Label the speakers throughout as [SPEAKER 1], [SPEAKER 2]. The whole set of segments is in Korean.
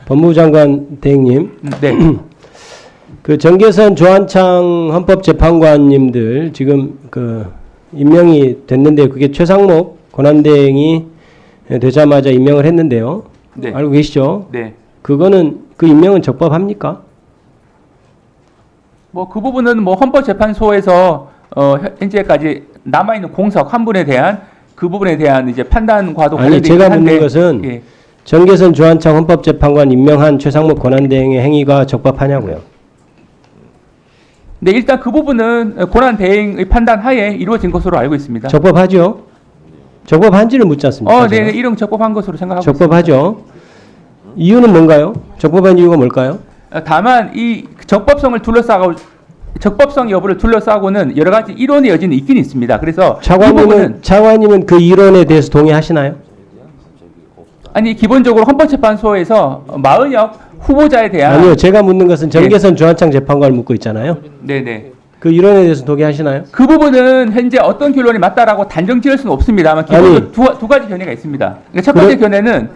[SPEAKER 1] 법무부 장관 대행님,
[SPEAKER 2] 네.
[SPEAKER 1] 그 정계선 조한창 헌법재판관님들 지금 그 임명이 됐는데 그게 최상목 권한대행이 되자마자 임명을 했는데요.
[SPEAKER 2] 네.
[SPEAKER 1] 알고 계시죠?
[SPEAKER 2] 네.
[SPEAKER 1] 그거는 그 임명은 적법합니까?
[SPEAKER 2] 뭐 그 부분은 뭐 헌법재판소에서 현재까지 남아 있는 공석 한 분에 대한 그 부분에 대한 이제 판단과도
[SPEAKER 1] 아니
[SPEAKER 2] 관련되긴
[SPEAKER 1] 제가
[SPEAKER 2] 한데,
[SPEAKER 1] 묻는 것은
[SPEAKER 2] 예.
[SPEAKER 1] 정계선 조한창 헌법재판관 임명한 최상목 권한대행의 행위가 적법하냐고요.
[SPEAKER 2] 네, 일단 그 부분은 권한 대행의 판단 하에 이루어진 것으로 알고 있습니다.
[SPEAKER 1] 적법하죠? 적법한지를 묻지 않습니까?
[SPEAKER 2] 네,
[SPEAKER 1] 제가?
[SPEAKER 2] 이런 적법한 것으로 생각하고
[SPEAKER 1] 적법하죠. 이유는 뭔가요? 적법한 이유가 뭘까요?
[SPEAKER 2] 있습니다. 다만 이 적법성을 둘러싸고 적법성 여부를 둘러싸고는 여러 가지 이론의 여지는 있긴 있습니다. 그래서 이 부분은
[SPEAKER 1] 차관님은 그 이론에 대해서 동의하시나요?
[SPEAKER 2] 아니 기본적으로 헌법재판소에서 마은혁 후보자에 대한
[SPEAKER 1] 아니요. 제가 묻는 것은 정계선 조한창 재판관을 묻고 있잖아요.
[SPEAKER 2] 네네.
[SPEAKER 1] 그 이론에 대해서 동의하시나요?
[SPEAKER 2] 그 부분은 현재 어떤 결론이 맞다라고 단정 지을 수는 없습니다만 기본적으로 두 가지 견해가 있습니다. 그러니까 첫 번째 견해는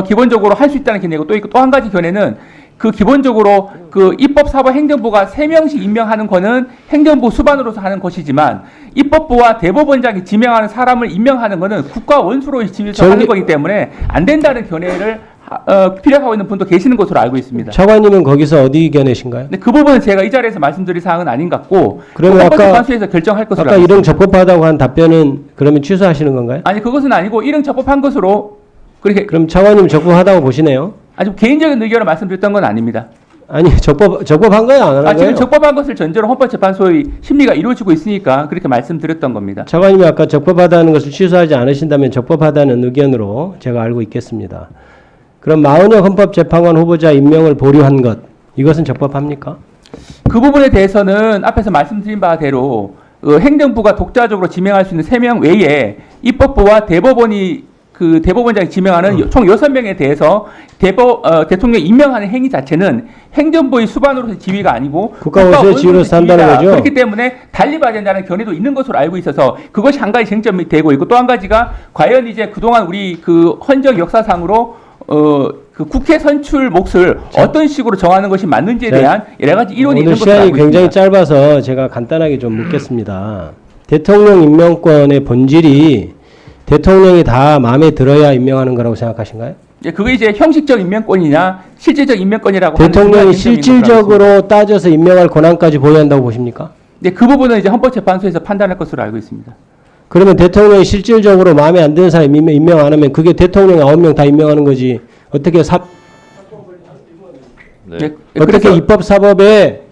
[SPEAKER 2] 기본적으로 할 수 있다는 견해고 또 한 가지 견해는 그 기본적으로 그 입법사법 행정부가 3명씩 임명하는 거는 행정부 수반으로서 하는 것이지만 입법부와 대법원장이 지명하는 사람을 임명하는 거는 국가 원수로 지명하는 거기 때문에 안 된다는 견해를 피력하고 있는 분도 계시는 것으로 알고 있습니다.
[SPEAKER 1] 차관님은 거기서 어디 견해신가요?
[SPEAKER 2] 근데 그 부분은 제가 이 자리에서 말씀드릴 사항은 아닌 것 같고
[SPEAKER 1] 그러면
[SPEAKER 2] 헌법재판소에서 결정할 것으로
[SPEAKER 1] 아까
[SPEAKER 2] 알고
[SPEAKER 1] 이런
[SPEAKER 2] 있습니다.
[SPEAKER 1] 적법하다고 한 답변은 그러면 취소하시는 건가요?
[SPEAKER 2] 아니 그것은 아니고 이런 적법한 것으로 그렇게
[SPEAKER 1] 그럼 차관님 적법하다고 보시네요.
[SPEAKER 2] 아주 개인적인 의견을 말씀드렸던 건 아닙니다.
[SPEAKER 1] 아니 적법한 거예요, 안 하는 거예요?
[SPEAKER 2] 지금 적법한 것을 전제로 헌법재판소의 심리가 이루어지고 있으니까 그렇게 말씀드렸던 겁니다.
[SPEAKER 1] 차관님이 아까 적법하다는 것을 취소하지 않으신다면 적법하다는 의견으로 제가 알고 있겠습니다. 그럼 마은혁 헌법재판관 후보자 임명을 보류한 것, 이것은 적법합니까?
[SPEAKER 2] 그 부분에 대해서는 앞에서 말씀드린 바대로 행정부가 독자적으로 지명할 수 있는 3명 외에 입법부와 대법원이 그 대법원장이 지명하는 총 6명에 대해서 대통령이 임명하는 행위 자체는 행정부의 수반으로서의 지위가 아니고
[SPEAKER 1] 국가원수의 지위로서 한다는
[SPEAKER 2] 지위다.
[SPEAKER 1] 거죠?
[SPEAKER 2] 그렇기 때문에 달리 봐야 된다는 견해도 있는 것으로 알고 있어서 그것이 한 가지 쟁점이 되고 있고 또 한 가지가 과연 이제 그동안 우리 그 헌정 역사상으로 그 국회 선출 몫을 어떤 식으로 정하는 것이 맞는지에 대한 여러 가지 이론이 있는
[SPEAKER 1] 오늘
[SPEAKER 2] 것으로
[SPEAKER 1] 시간이
[SPEAKER 2] 알고
[SPEAKER 1] 굉장히
[SPEAKER 2] 있습니다.
[SPEAKER 1] 짧아서 제가 간단하게 좀 묻겠습니다. 대통령 임명권의 본질이 대통령이 다 마음에 들어야 임명하는 거라고 생각하신가요?
[SPEAKER 2] 그게 이제 형식적 임명권이냐 실질적 임명권이라고
[SPEAKER 1] 대통령이
[SPEAKER 2] 하는 쟁점인 것으로 알고 있습니다.
[SPEAKER 1] 실질적으로 따져서 임명할 권한까지 보유한다고 보십니까?
[SPEAKER 2] 네, 그 부분은 이제 헌법재판소에서 판단할 것으로 알고 있습니다.
[SPEAKER 1] 그러면 대통령이 실질적으로 마음에 안 드는 사람 임명 안 하면 그게 대통령 9명 다 임명하는 거지. 어떻게
[SPEAKER 2] 네.
[SPEAKER 1] 어떻게 입법 사법에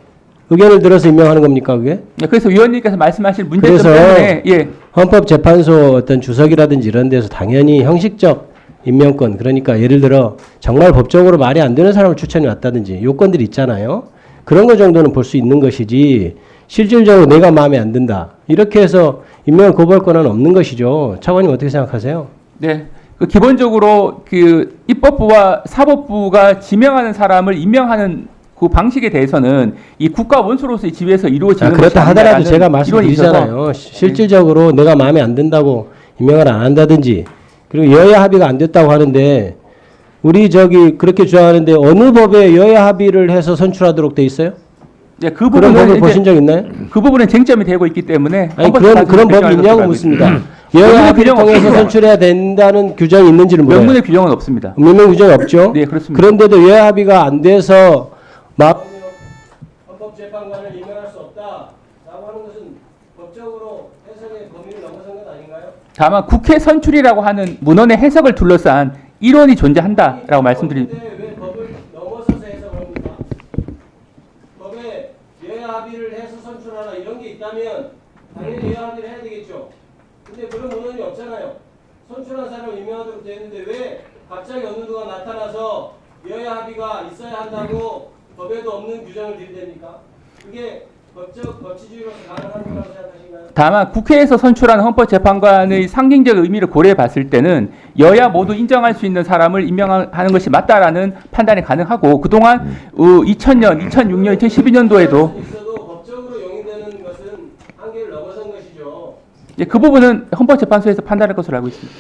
[SPEAKER 1] 의견을 들어서 임명하는 겁니까, 그게?
[SPEAKER 2] 그래서 위원님께서 말씀하신 문제점
[SPEAKER 1] 그래서
[SPEAKER 2] 때문에
[SPEAKER 1] 헌법재판소 어떤 주석이라든지 이런 데서 당연히 형식적 임명권, 그러니까 예를 들어 정말 법적으로 말이 안 되는 사람을 추천해 왔다든지 요건들이 있잖아요. 그런 거 정도는 볼 수 있는 것이지 실질적으로 내가 마음에 안 든다. 이렇게 해서 임명을 거부할 권한은 없는 것이죠. 차관님 어떻게 생각하세요?
[SPEAKER 2] 네. 그 기본적으로 그 입법부와 사법부가 지명하는 사람을 임명하는 그 방식에 대해서는 이 국가 원수로서의 지위에서 이루어지는 것이
[SPEAKER 1] 그렇다 하더라도
[SPEAKER 2] 아니냐라는
[SPEAKER 1] 제가
[SPEAKER 2] 이론이 있어서
[SPEAKER 1] 말씀드리잖아요. 실질적으로 내가 마음에 안 든다고 임명을 안 한다든지 그리고 여야 합의가 안 됐다고 하는데 우리 저기 그렇게 주장하는데 어느 법에 여야 합의를 해서 선출하도록 돼 있어요?
[SPEAKER 2] 네, 그
[SPEAKER 1] 그런
[SPEAKER 2] 부분은
[SPEAKER 1] 법을 보신 적 있나요?
[SPEAKER 2] 그 부분은 쟁점이 되고 있기 때문에
[SPEAKER 1] 아니 그런 법이 있냐고 묻습니다. 여야 합의를 통해서 선출해야 된다는 규정이 있는지를 물어요.
[SPEAKER 2] 명문의 규정은 없습니다.
[SPEAKER 1] 명문 규정이 없죠.
[SPEAKER 2] 네, 그렇습니다.
[SPEAKER 1] 그런데도 여야 합의가 안 돼서 헌법재판관을 임명할 수 없다라고 하는 것은 법적으로 해석의 범위를 넘어선 것 아닌가요?
[SPEAKER 2] 다만 국회 선출이라고 하는 문헌의 해석을 둘러싼 이론이 존재한다라고 말씀드립니다.
[SPEAKER 1] 왜 법을 넘어서서 해석을 합니까? 법에 여야 합의를 해서 선출하라 이런 게 있다면 당연히 여야 합의를 해야 되겠죠. 근데 그런 문헌이 없잖아요. 선출한 사람을 임명하도록 되어 있는데 왜 갑자기 어느 누가 나타나서 여야 합의가 있어야 한다고 법에도 없는 규정을 들이댑니까? 그게 법치주의로서 가능한 거라고 생각하신가요?
[SPEAKER 2] 다만 국회에서 선출한 헌법재판관의 상징적 의미를 고려해 봤을 때는 여야 모두 인정할 수 있는 사람을 임명하는 것이 맞다라는 판단이 가능하고 그동안 2000년, 2006년, 2012년도에도
[SPEAKER 1] 있어도 법적으로 용인되는 것은 한계를 넘어선 것이죠.
[SPEAKER 2] 그 부분은 헌법재판소에서 판단할 것으로 알고 있습니다.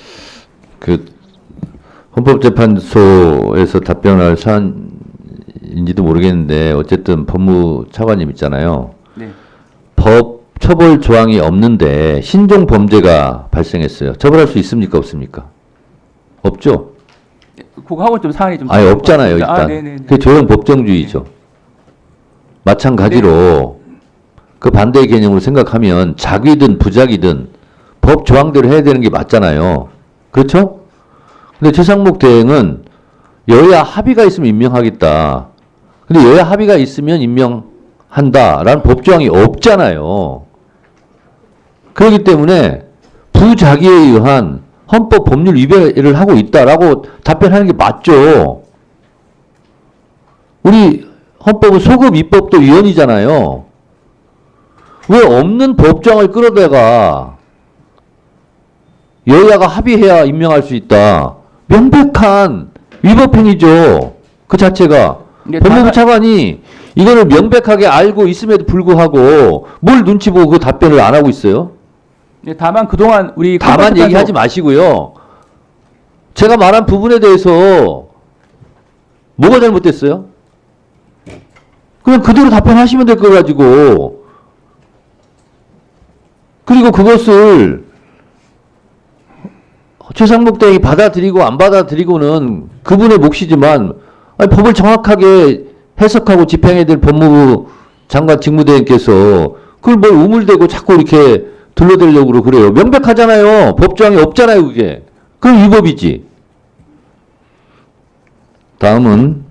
[SPEAKER 3] 그 헌법재판소에서 답변할 사안인지도 모르겠는데 어쨌든 법무차관님 있잖아요.
[SPEAKER 2] 네.
[SPEAKER 3] 법 처벌 조항이 없는데 신종 범죄가 발생했어요. 처벌할 수 있습니까? 없습니까? 없죠?
[SPEAKER 2] 그거하고 좀 사안이 좀
[SPEAKER 3] 아예
[SPEAKER 2] 다를 것
[SPEAKER 3] 없잖아요,
[SPEAKER 2] 같습니다.
[SPEAKER 3] 일단.
[SPEAKER 2] 네네네.
[SPEAKER 3] 그게 조형 법정주의죠. 마찬가지로 그 반대의 개념으로 생각하면 작위든 부작위든 법 조항대로 해야 되는 게 맞잖아요. 그렇죠? 근데 최상목 대행은 여야 합의가 있으면 임명하겠다. 근데 여야 합의가 있으면 임명한다라는 법 조항이 없잖아요. 그렇기 때문에 부작위에 의한 헌법 법률 위배를 하고 있다라고 답변하는 게 맞죠. 우리 헌법은 소급 입법도 위원이잖아요. 왜 없는 법정을 끌어다가 여야가 합의해야 임명할 수 있다. 명백한 위법행위죠. 그 자체가.
[SPEAKER 2] 네,
[SPEAKER 3] 법무부 차관이 이거를 명백하게 알고 있음에도 불구하고 뭘 눈치 보고 그 답변을 안 하고 있어요?
[SPEAKER 2] 네, 다만 그동안 우리
[SPEAKER 3] 다만
[SPEAKER 2] 헌법재판소-
[SPEAKER 3] 얘기하지 마시고요. 제가 말한 부분에 대해서 뭐가 잘못됐어요? 그냥 그대로 답변하시면 될 거 가지고. 그리고 그것을 최상목 대행이 받아들이고 안 받아들이고는 그분의 몫이지만 아니, 법을 정확하게 해석하고 집행해야 될 법무부 장관 직무대행께서 그걸 뭘 우물대고 자꾸 이렇게 둘러대려고 그래요. 명백하잖아요. 법조항이 없잖아요, 그게. 그럼 위법이지. 다음은